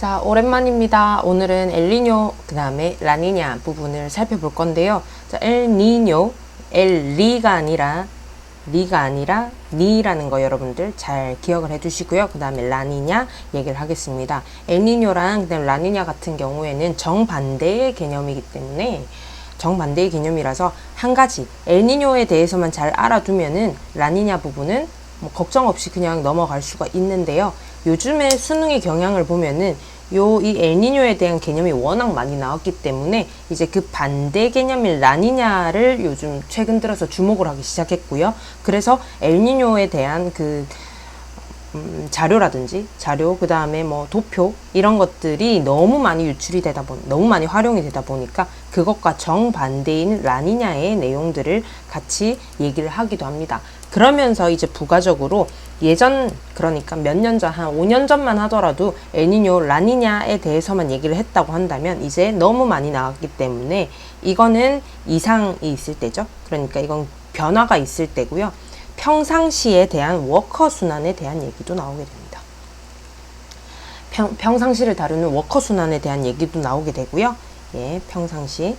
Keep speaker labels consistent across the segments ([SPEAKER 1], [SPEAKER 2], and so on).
[SPEAKER 1] 자, 오랜만입니다. 오늘은 엘니뇨, 그 다음에 라니냐 부분을 살펴볼 건데요. 자, 엘니뇨, 엘리가 아니라 니라는 거 여러분들 잘 기억을 해주시고요. 그 다음에 라니냐 얘기를 하겠습니다. 엘니뇨랑 그다음 라니냐 같은 경우에는 정반대의 개념이기 때문에 정반대의 개념이라서 한 가지 엘니뇨에 대해서만 잘 알아두면은 라니냐 부분은 뭐 걱정 없이 그냥 넘어갈 수가 있는데요. 요즘에 수능의 경향을 보면은 이 엘니뇨에 대한 개념이 워낙 많이 나왔기 때문에 이제 그 반대 개념인 라니냐를 요즘 최근 들어서 주목을 하기 시작했고요. 그래서 엘니뇨에 대한 자료, 그 다음에 뭐 도표 이런 것들이 너무 많이 너무 많이 활용이 되다 보니까 그것과 정반대인 라니냐의 내용들을 같이 얘기를 하기도 합니다. 그러면서 이제 부가적으로 그러니까 몇 년 전, 한 5년 전만 하더라도 엘니뇨, 라니냐에 대해서만 얘기를 했다고 한다면 이제 너무 많이 나왔기 때문에 이거는 이상이 있을 때죠. 그러니까 이건 변화가 있을 때고요. 평상시에 대한 워커 순환에 대한 얘기도 나오게 됩니다. 평상시를 다루는 워커 순환에 대한 얘기도 나오게 되고요. 예, 평상시.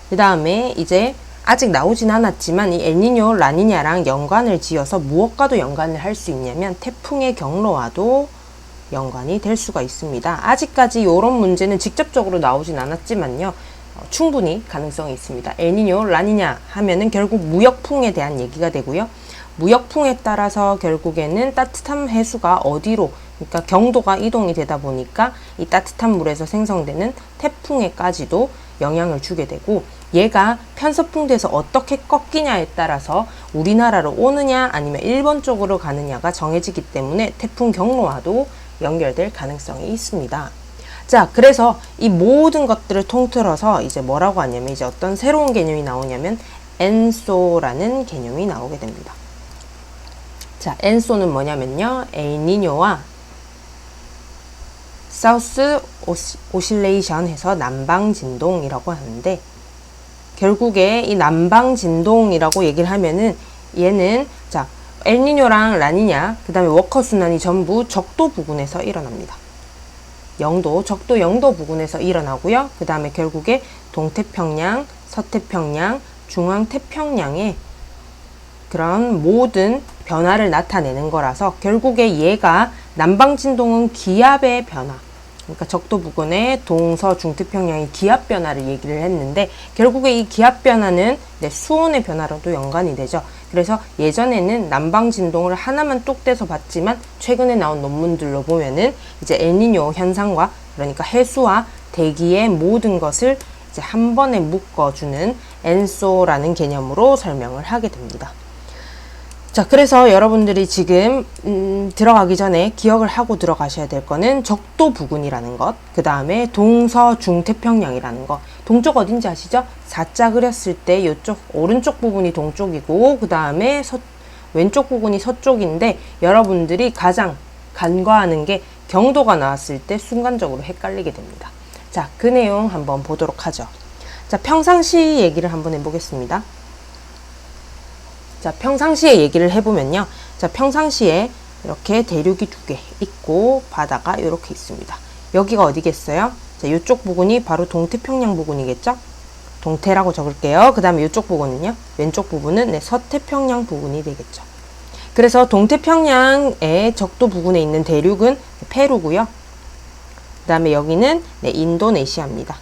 [SPEAKER 1] 그 다음에 이제 아직 나오진 않았지만 이 엘니뇨, 라니냐랑 연관을 지어서 무엇과도 연관을 할 수 있냐면 태풍의 경로와도 연관이 될 수가 있습니다. 아직까지 이런 문제는 직접적으로 나오진 않았지만요. 충분히 가능성이 있습니다. 엘니뇨, 라니냐 하면은 결국 무역풍에 대한 얘기가 되고요. 무역풍에 따라서 결국에는 따뜻한 해수가 어디로, 그러니까 경도가 이동이 되다 보니까 이 따뜻한 물에서 생성되는 태풍에까지도 영향을 주게 되고, 얘가 편서풍대에서 어떻게 꺾이냐에 따라서 우리나라로 오느냐 아니면 일본 쪽으로 가느냐가 정해지기 때문에 태풍 경로와도 연결될 가능성이 있습니다. 자, 그래서 이 모든 것들을 통틀어서 이제 뭐라고 하냐면 이제 어떤 새로운 개념이 나오냐면 엔소라는 개념이 나오게 됩니다. 자, 엔소는 뭐냐면요, 엘니뇨와 사우스 오실레이션 해서 남방진동이라고 하는데, 결국에 이 남방진동이라고 얘기를 하면은 얘는 자, 엘니뇨랑 라니냐, 그 다음에 워커 순환이 전부 적도 부근에서 일어납니다. 적도 영도 부근에서 일어나고요. 그 다음에 결국에 동태평양, 서태평양, 중앙태평양에 그런 모든 변화를 나타내는 거라서 결국에 얘가 남방진동은 기압의 변화, 그러니까 적도 부근의 동서 중태평양의 기압 변화를 얘기를 했는데, 결국에 이 기압 변화는 수온의 변화로도 연관이 되죠. 그래서 예전에는 남방진동을 하나만 뚝 떼서 봤지만 최근에 나온 논문들로 보면은 이제 엘니뇨 현상과, 그러니까 해수와 대기의 모든 것을 이제 한 번에 묶어주는 엔소라는 개념으로 설명을 하게 됩니다. 자, 그래서 여러분들이 지금 들어가기 전에 기억을 하고 들어가셔야 될 거는 적도 부근이라는 것, 그 다음에 동서 중태평양이라는 것. 동쪽 어딘지 아시죠? 사자 그렸을 때 이쪽 오른쪽 부분이 동쪽이고 그 다음에 왼쪽 부분이 서쪽인데, 여러분들이 가장 간과하는 게 경도가 나왔을 때 순간적으로 헷갈리게 됩니다. 자, 그 내용 한번 보도록 하죠. 자, 평상시 얘기를 한번 해보겠습니다. 자, 평상시에 얘기를 해보면요. 자, 평상시에 이렇게 대륙이 두 개 있고 바다가 이렇게 있습니다. 여기가 어디겠어요? 자, 이쪽 부분이 바로 동태평양 부근이겠죠? 동태라고 적을게요. 그 다음에 이쪽 부분은요. 왼쪽 부분은 서태평양 부근이 되겠죠. 그래서 동태평양의 적도 부근에 있는 대륙은 페루고요. 그 다음에 여기는 인도네시아입니다.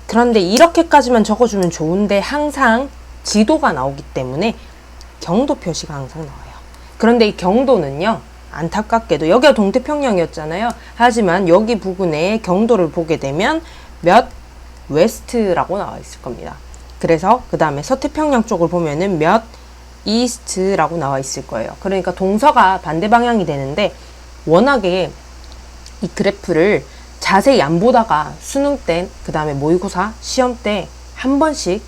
[SPEAKER 1] 그런데 이렇게까지만 적어주면 좋은데 항상 지도가 나오기 때문에 경도 표시가 항상 나와요. 그런데 이 경도는요, 안타깝게도 여기가 동태평양이었잖아요. 하지만 여기 부근에 경도를 보게 되면 몇 웨스트라고 나와 있을 겁니다. 그래서 그 다음에 서태평양 쪽을 보면은 몇 이스트라고 나와 있을 거예요. 그러니까 동서가 반대 방향이 되는데, 워낙에 이 그래프를 자세히 안 보다가 수능 때, 그 다음에 모의고사 시험 때 한 번씩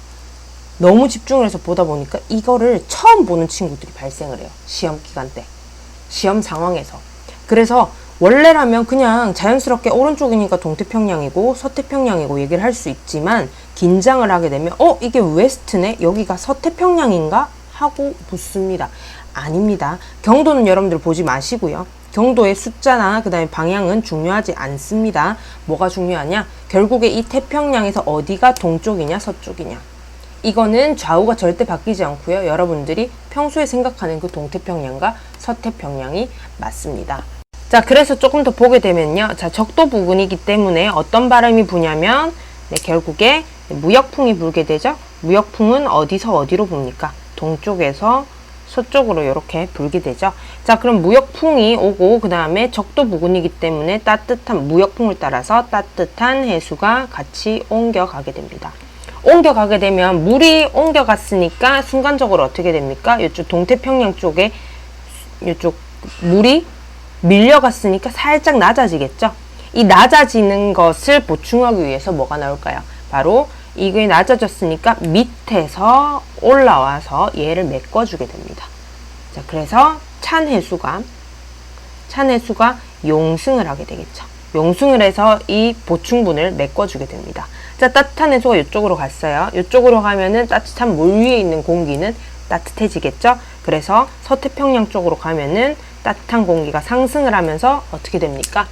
[SPEAKER 1] 너무 집중을 해서 보다 보니까 이거를 처음 보는 친구들이 발생을 해요. 시험 기간 때, 시험 상황에서. 그래서 원래라면 그냥 자연스럽게 오른쪽이니까 동태평양이고 서태평양이고 얘기를 할 수 있지만, 긴장을 하게 되면 이게 웨스트네? 여기가 서태평양인가? 하고 묻습니다. 아닙니다. 경도는 여러분들 보지 마시고요. 경도의 숫자나 그 다음에 방향은 중요하지 않습니다. 뭐가 중요하냐? 결국에 이 태평양에서 어디가 동쪽이냐 서쪽이냐, 이거는 좌우가 절대 바뀌지 않고요. 여러분들이 평소에 생각하는 그 동태평양과 서태평양이 맞습니다. 자, 그래서 조금 더 보게 되면요. 자, 적도 부근이기 때문에 어떤 바람이 부냐면 결국에 무역풍이 불게 되죠. 무역풍은 어디서 어디로 붑니까? 동쪽에서 서쪽으로 이렇게 불게 되죠. 자, 그럼 무역풍이 오고 그 다음에 적도 부근이기 때문에 따뜻한 무역풍을 따라서 따뜻한 해수가 같이 옮겨가게 됩니다. 옮겨가게 되면 물이 옮겨갔으니까 순간적으로 어떻게 됩니까? 이쪽 동태평양 쪽에 이쪽 물이 밀려갔으니까 살짝 낮아지겠죠. 이 낮아지는 것을 보충하기 위해서 뭐가 나올까요? 바로 이게 낮아졌으니까 밑에서 올라와서 얘를 메꿔주게 됩니다. 자, 그래서 찬 해수가 용승을 하게 되겠죠. 용승을 해서 이 보충분을 메꿔주게 됩니다. 자, 따뜻한 해수가 이쪽으로 갔어요. 이쪽으로 가면은 따뜻한 물 위에 있는 공기는 따뜻해지겠죠. 그래서 서태평양 쪽으로 가면은 따뜻한 공기가 상승을 하면서 어떻게 됩니까?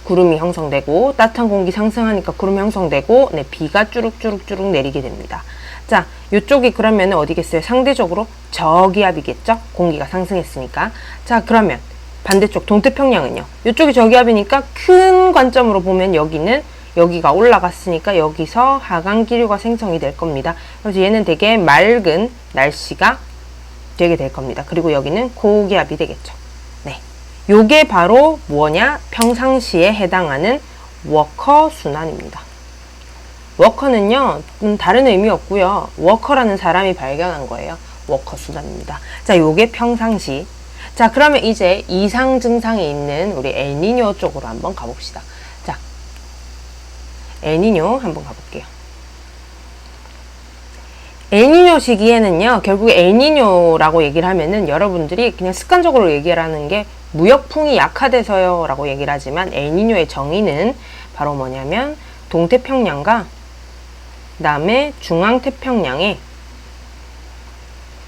[SPEAKER 1] 구름이 형성되고, 따뜻한 공기 상승하니까 구름이 형성되고, 비가 쭈룩쭈룩쭈룩 내리게 됩니다. 자, 이쪽이 그러면 어디겠어요? 상대적으로 저기압이겠죠? 공기가 상승했으니까. 자, 그러면 반대쪽 동태평양은요? 이쪽이 저기압이니까 큰 관점으로 보면 여기가 올라갔으니까 여기서 하강기류가 생성이 될 겁니다. 그래서 얘는 되게 맑은 날씨가 되게 될 겁니다. 그리고 여기는 고기압이 되겠죠. 네. 요게 바로 뭐냐? 평상시에 해당하는 워커 순환입니다. 워커는요, 다른 의미 없고요. 워커라는 사람이 발견한 거예요. 워커 순환입니다. 자, 요게 평상시. 자, 그러면 이제 이상 증상이 있는 우리 엘니뇨 쪽으로 한번 가봅시다. 자, 엘니뇨 한번 가볼게요. 엘니뇨 시기에는요, 결국에 엘니뇨라고 얘기를 하면은 여러분들이 그냥 습관적으로 얘기를 하는 게 무역풍이 약화돼서요 라고 얘기를 하지만, 엘니뇨의 정의는 바로 뭐냐면 동태평양과 그 다음에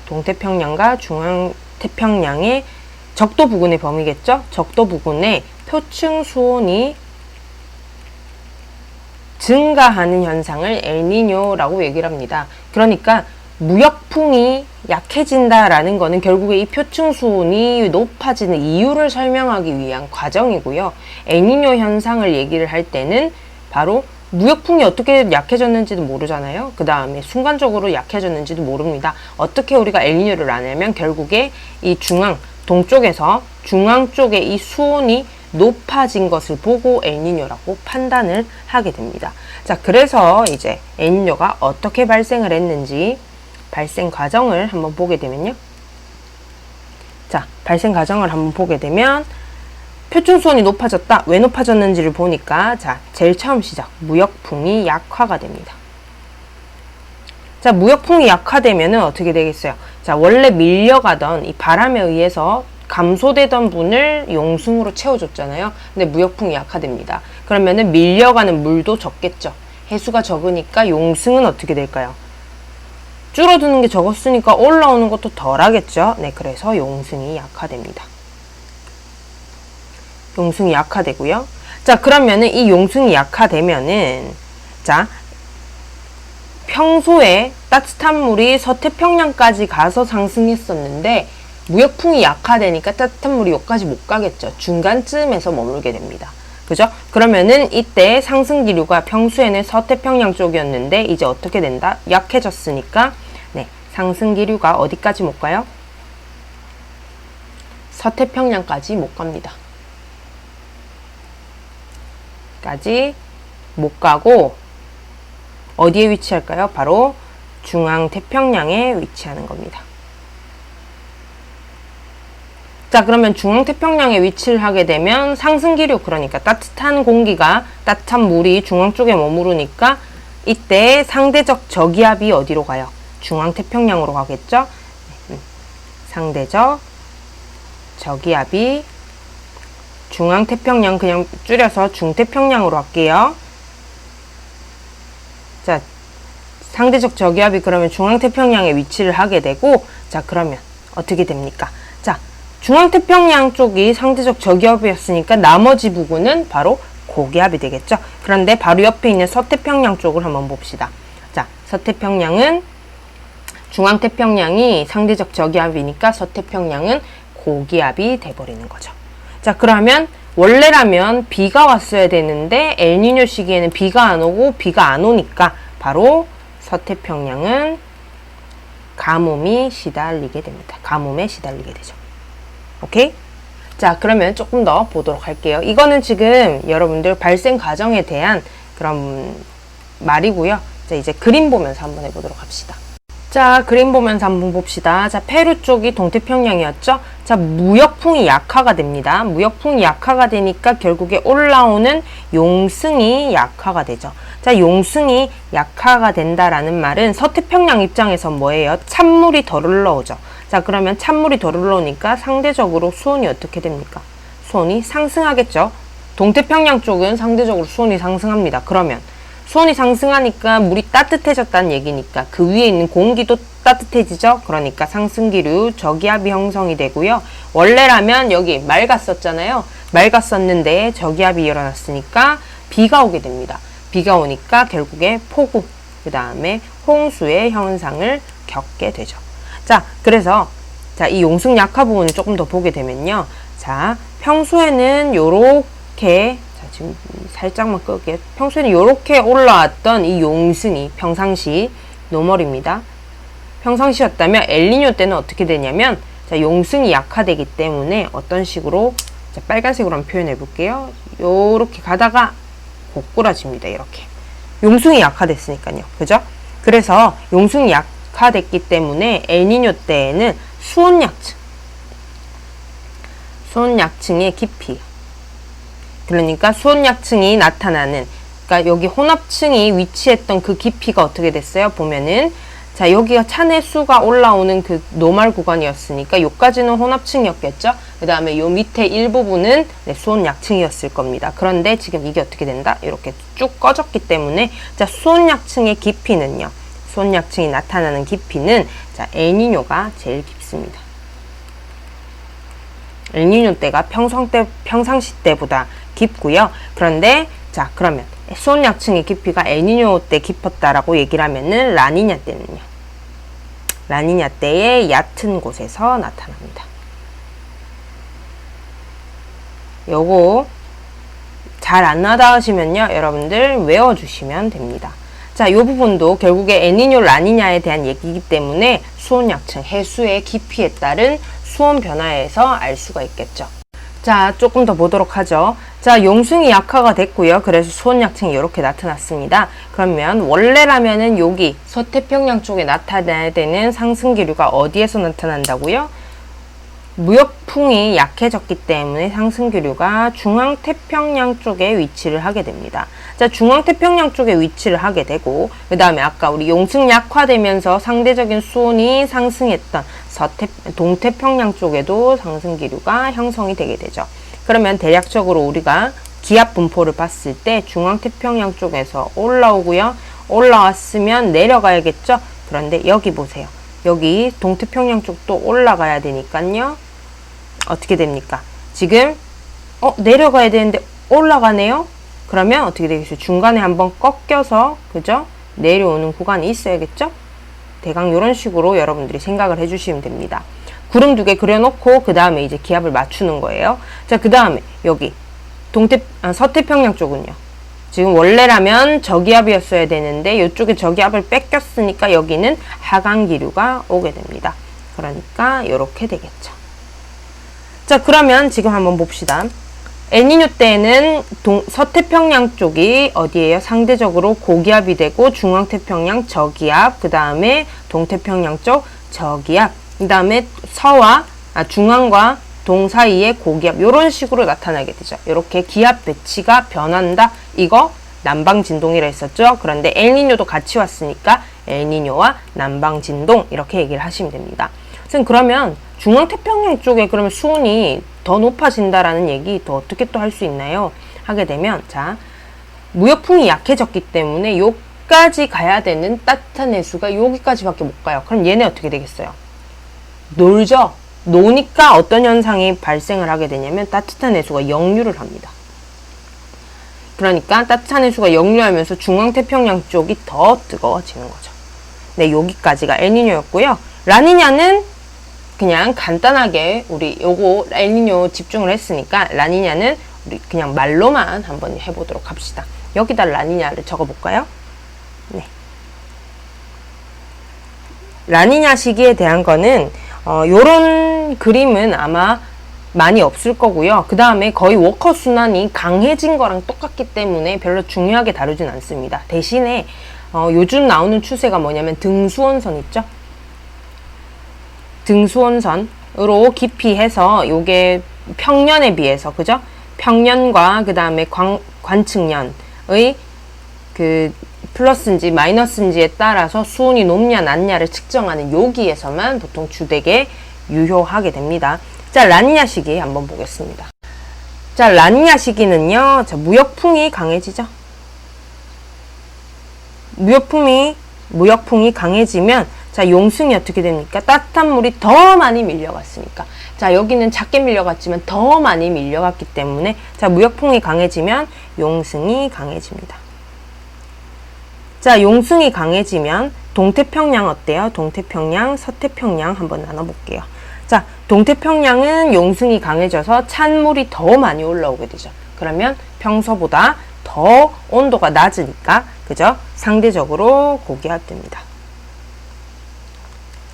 [SPEAKER 1] 동태평양과 중앙태평양의 적도 부근의 범위겠죠. 적도 부근에 표층 수온이 증가하는 현상을 엘니뇨라고 얘기를 합니다. 그러니까 무역풍이 약해진다라는 거는 결국에 이 표층 수온이 높아지는 이유를 설명하기 위한 과정이고요. 엘니뇨 현상을 얘기를 할 때는 바로 무역풍이 어떻게 약해졌는지도 모르잖아요. 그 다음에 순간적으로 약해졌는지도 모릅니다. 어떻게 우리가 엘니뇨를 아냐면 결국에 이 동쪽에서 중앙 쪽에 이 수온이 높아진 것을 보고 엘니뇨라고 판단을 하게 됩니다. 자, 그래서 이제 엘니뇨가 어떻게 발생을 했는지 발생 과정을 한번 보게 되면요. 자, 발생 과정을 한번 보게 되면 표준 수온이 높아졌다. 왜 높아졌는지를 보니까, 자, 제일 처음 시작. 무역풍이 약화가 됩니다. 자, 무역풍이 약화되면은 어떻게 되겠어요? 자, 원래 밀려가던 이 바람에 의해서 감소되던 분을 용승으로 채워줬잖아요. 근데 무역풍이 약화됩니다. 그러면은 밀려가는 물도 적겠죠. 해수가 적으니까 용승은 어떻게 될까요? 줄어드는 게 적었으니까 올라오는 것도 덜 하겠죠. 네, 그래서 용승이 약화됩니다. 용승이 약화되고요. 자, 그러면은 이 용승이 약화되면은, 자, 평소에 따뜻한 물이 서태평양까지 가서 상승했었는데 무역풍이 약화되니까 따뜻한 물이 여기까지 못 가겠죠. 중간쯤에서 머물게 됩니다. 그죠? 그러면은 이때 상승기류가 평소에는 서태평양 쪽이었는데 이제 어떻게 된다? 약해졌으니까 네, 상승기류가 어디까지 못 가요? 서태평양까지 못 갑니다. 까지 못 가고 어디에 위치할까요? 바로 중앙태평양에 위치하는 겁니다. 자, 그러면 중앙태평양에 위치를 하게 되면 상승기류, 그러니까 따뜻한 공기가, 따뜻한 물이 중앙 쪽에 머무르니까 이때 상대적 저기압이 어디로 가요? 중앙태평양으로 가겠죠? 상대적 저기압이 중앙태평양, 그냥 줄여서 중태평양으로 할게요. 자, 상대적 저기압이 그러면 중앙태평양에 위치를 하게 되고, 자, 그러면 어떻게 됩니까? 자, 중앙태평양 쪽이 상대적 저기압이었으니까 나머지 부분은 바로 고기압이 되겠죠. 그런데 바로 옆에 있는 서태평양 쪽을 한번 봅시다. 자, 서태평양은 중앙태평양이 상대적 저기압이니까 서태평양은 고기압이 돼버리는 거죠. 자, 그러면 원래라면 비가 왔어야 되는데 엘니뇨 시기에는 비가 안 오고 비가 안 오니까 바로 서태평양은 가뭄이 시달리게 됩니다. 가뭄에 시달리게 되죠. 오케이? 자, 그러면 조금 더 보도록 할게요. 이거는 지금 여러분들 발생 과정에 대한 그런 말이고요. 자, 이제 그림 보면서 한번 해보도록 합시다. 자, 그림 보면서 한번 봅시다. 자, 페루 쪽이 동태평양이었죠? 자, 무역풍이 약화가 됩니다. 무역풍이 약화가 되니까 결국에 올라오는 용승이 약화가 되죠. 자, 용승이 약화가 된다라는 말은 서태평양 입장에서 뭐예요? 찬물이 덜 올라오죠. 자, 그러면 찬물이 덜 올라오니까 상대적으로 수온이 어떻게 됩니까? 수온이 상승하겠죠. 동태평양 쪽은 상대적으로 수온이 상승합니다. 그러면 수온이 상승하니까 물이 따뜻해졌다는 얘기니까 그 위에 있는 공기도 따뜻해지죠. 그러니까 상승기류 저기압이 형성이 되고요. 원래라면 여기 맑았었잖아요. 맑았었는데 저기압이 일어났으니까 비가 오게 됩니다. 비가 오니까 결국에 폭우, 그 다음에 홍수의 현상을 겪게 되죠. 자, 그래서 자, 이 용승 약화 부분을 조금 더 보게 되면요. 자, 평소에는 요렇게 지금 살짝만 끌게요. 평소에는 요렇게 올라왔던 이 용승이 평상시 노멀입니다. 평상시였다면 엘니뇨 때는 어떻게 되냐면 자, 용승이 약화되기 때문에 어떤 식으로 자, 빨간색으로 한번 표현해 볼게요. 요렇게 가다가 고꾸라집니다. 이렇게. 용승이 약화됐으니까요. 그죠? 그래서 용승이 약화됐기 때문에 엘니뇨 때에는 수온약층의 깊이, 그러니까 수온약층이 나타나는, 그러니까 여기 혼합층이 위치했던 그 깊이가 어떻게 됐어요? 보면은 자, 여기가 찬해수가 올라오는 그 노말 구간이었으니까 요까지는 혼합층이었겠죠? 그 다음에 요 밑에 일부분은 네, 수온약층이었을 겁니다. 그런데 지금 이게 어떻게 된다? 이렇게 쭉 꺼졌기 때문에 자, 수온약층의 깊이는요. 수온약층이 나타나는 깊이는 자, 엘니뇨가 제일 깊습니다. 엘니뇨 때가 평상시 때보다 깊고요. 그런데 자, 그러면 수온약층의 깊이가 엘니뇨 때 깊었다라고 얘기를 하면은 라니냐 때는요. 라니냐 때의 얕은 곳에서 나타납니다. 요거 잘 안 와닿으시면요, 여러분들 외워주시면 됩니다. 자, 요 부분도 결국에 엘니뇨, 라니냐에 대한 얘기이기 때문에 수온약층, 해수의 깊이에 따른 수온 변화에서 알 수가 있겠죠. 자, 조금 더 보도록 하죠. 자, 용승이 약화가 됐고요. 그래서 수온약층이 이렇게 나타났습니다. 그러면 원래라면은 여기 서태평양 쪽에 나타나야 되는 상승기류가 어디에서 나타난다고요? 무역풍이 약해졌기 때문에 상승기류가 중앙태평양 쪽에 위치를 하게 됩니다. 자, 중앙태평양 쪽에 위치를 하게 되고, 그 다음에 아까 우리 용승 약화되면서 상대적인 수온이 상승했던 동태평양 쪽에도 상승기류가 형성이 되게 되죠. 그러면 대략적으로 우리가 기압 분포를 봤을 때 중앙태평양 쪽에서 올라오고요. 올라왔으면 내려가야겠죠. 그런데 여기 보세요. 여기 동태평양 쪽도 올라가야 되니까요. 어떻게 됩니까? 지금 내려가야 되는데 올라가네요. 그러면 어떻게 되겠어요? 중간에 한번 꺾여서 그죠? 내려오는 구간이 있어야겠죠? 대강 이런 식으로 여러분들이 생각을 해주시면 됩니다. 구름 2개 그려놓고 그 다음에 이제 기압을 맞추는 거예요. 자, 그 다음에 여기 서태평양 쪽은요. 지금 원래라면 저기압이었어야 되는데 이쪽에 저기압을 뺏겼으니까 여기는 하강기류가 오게 됩니다. 그러니까 이렇게 되겠죠. 자, 그러면 지금 한번 봅시다. 엘니뇨 때는 서태평양 쪽이 어디예요? 상대적으로 고기압이 되고 중앙태평양 저기압, 그 다음에 동태평양 쪽 저기압, 그 다음에 중앙과 동 사이의 고기압, 이런 식으로 나타나게 되죠. 이렇게 기압 배치가 변한다. 이거 남방진동이라 했었죠. 그런데 엘니뇨도 같이 왔으니까 엘니뇨와 남방진동 이렇게 얘기를 하시면 됩니다. 그러면 중앙태평양 쪽에 그러면 수온이 더 높아진다라는 얘기 더 어떻게 또 할 수 있나요? 하게 되면 자, 무역풍이 약해졌기 때문에 여기까지 가야 되는 따뜻한 해수가 여기까지밖에 못 가요. 그럼 얘네 어떻게 되겠어요? 놀죠? 노니까 어떤 현상이 발생을 하게 되냐면 따뜻한 해수가 역류를 합니다. 그러니까 따뜻한 해수가 역류하면서 중앙태평양 쪽이 더 뜨거워지는 거죠. 네, 여기까지가 엘니뇨였고요. 라니냐는 그냥 간단하게 우리 요거 엘니뇨 집중을 했으니까 라니냐는 우리 그냥 말로만 한번 해보도록 합시다. 여기다 라니냐를 적어볼까요? 네. 라니냐 시기에 대한 거는 요런 그림은 아마 많이 없을 거고요. 그 다음에 거의 워커 순환이 강해진 거랑 똑같기 때문에 별로 중요하게 다루진 않습니다. 대신에 요즘 나오는 추세가 뭐냐면 등수원선 있죠? 등수원선으로 깊이 해서 요게 평년에 비해서, 그죠? 평년과 그 다음에 관측년의 그 플러스인지 마이너스인지에 따라서 수온이 높냐 낮냐를 측정하는 여기에서만 보통 주되게 유효하게 됩니다. 자, 라니냐 시기 한번 보겠습니다. 자, 라니냐 시기는요, 자, 무역풍이 강해지죠. 무역풍이 강해지면, 자, 용승이 어떻게 됩니까? 따뜻한 물이 더 많이 밀려갔으니까. 자, 여기는 작게 밀려갔지만 더 많이 밀려갔기 때문에, 자, 무역풍이 강해지면 용승이 강해집니다. 자, 용승이 강해지면 동태평양 어때요? 동태평양, 서태평양 한번 나눠볼게요. 자, 동태평양은 용승이 강해져서 찬물이 더 많이 올라오게 되죠. 그러면 평소보다 더 온도가 낮으니까, 그죠? 상대적으로 고기압됩니다.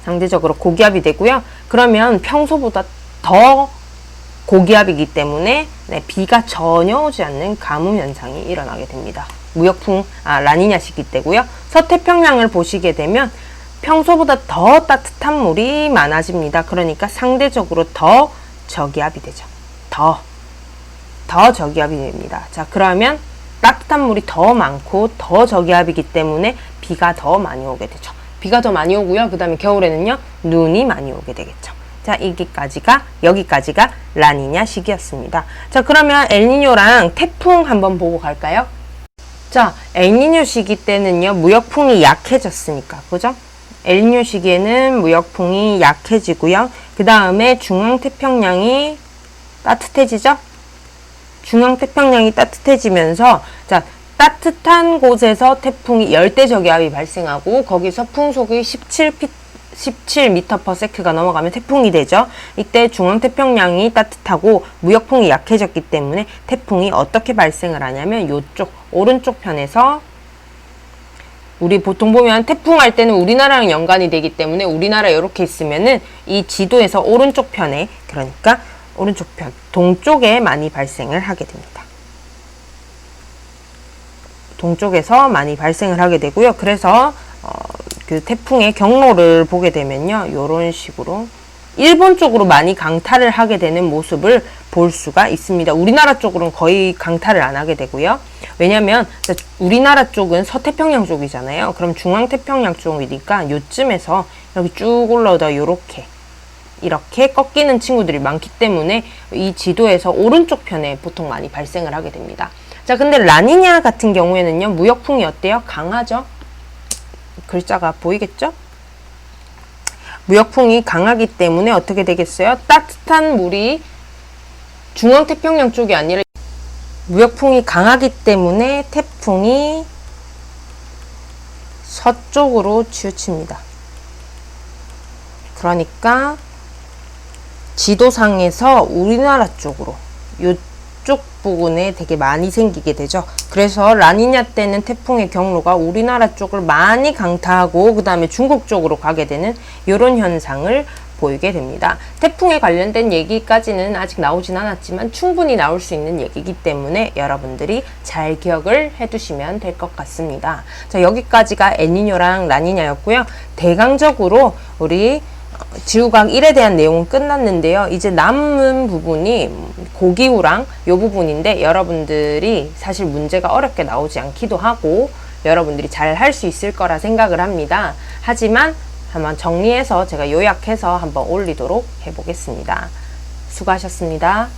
[SPEAKER 1] 상대적으로 고기압이 되고요. 그러면 평소보다 더 고기압이기 때문에 네, 비가 전혀 오지 않는 가뭄 현상이 일어나게 됩니다. 무역풍, 라니냐 시기 때고요. 서태평양을 보시게 되면 평소보다 더 따뜻한 물이 많아집니다. 그러니까 상대적으로 더 저기압이 되죠. 더 저기압이 됩니다. 자, 그러면 따뜻한 물이 더 많고 더 저기압이기 때문에 비가 더 많이 오게 되죠. 비가 더 많이 오고요. 그 다음에 겨울에는요, 눈이 많이 오게 되겠죠. 자, 여기까지가 라니냐 시기였습니다. 자, 그러면 엘니뇨랑 태풍 한번 보고 갈까요? 자, 엘니뇨 시기 때는요, 무역풍이 약해졌으니까, 그죠? 엘니뇨 시기에는 무역풍이 약해지고요. 그 다음에 중앙태평양이 따뜻해지죠? 중앙태평양이 따뜻해지면서, 자, 따뜻한 곳에서 태풍이 열대저기압이 발생하고, 거기서 풍속이 17m/s가 넘어가면 태풍이 되죠. 이때 중앙태평양이 따뜻하고 무역풍이 약해졌기 때문에 태풍이 어떻게 발생을 하냐면 요쪽 오른쪽 편에서, 우리 보통 보면 태풍 할 때는 우리나라랑 연관이 되기 때문에 우리나라 이렇게 있으면은 이 지도에서 오른쪽 편에, 그러니까 오른쪽 편 동쪽에 많이 발생을 하게 됩니다. 동쪽에서 많이 발생을 하게 되고요. 그래서 그 태풍의 경로를 보게 되면요, 요런 식으로 일본 쪽으로 많이 강타를 하게 되는 모습을 볼 수가 있습니다. 우리나라 쪽으로는 거의 강타를 안 하게 되고요. 왜냐면 우리나라 쪽은 서태평양 쪽이잖아요. 그럼 중앙태평양 쪽이니까 요쯤에서 여기 쭉 올라오다 이렇게 꺾이는 친구들이 많기 때문에 이 지도에서 오른쪽 편에 보통 많이 발생을 하게 됩니다. 자, 근데 라니냐 같은 경우에는요, 무역풍이 어때요? 강하죠? 글자가 보이겠죠? 무역풍이 강하기 때문에 어떻게 되겠어요? 따뜻한 물이 중앙태평양 쪽이 아니라, 무역풍이 강하기 때문에 태풍이 서쪽으로 치우칩니다. 그러니까 지도상에서 우리나라 쪽으로, 요쪽 부분에 되게 많이 생기게 되죠. 그래서 라니냐 때는 태풍의 경로가 우리나라 쪽을 많이 강타하고 그 다음에 중국 쪽으로 가게 되는 이런 현상을 보이게 됩니다. 태풍에 관련된 얘기까지는 아직 나오진 않았지만 충분히 나올 수 있는 얘기이기 때문에 여러분들이 잘 기억을 해두시면 될 것 같습니다. 자, 여기까지가 엘니뇨랑 라니냐였고요. 대강적으로 우리 지구과학 1에 대한 내용은 끝났는데요. 이제 남은 부분이 고기후랑 요 부분인데, 여러분들이 사실 문제가 어렵게 나오지 않기도 하고 여러분들이 잘 할 수 있을 거라 생각을 합니다. 하지만 한번 정리해서 제가 요약해서 한번 올리도록 해보겠습니다. 수고하셨습니다.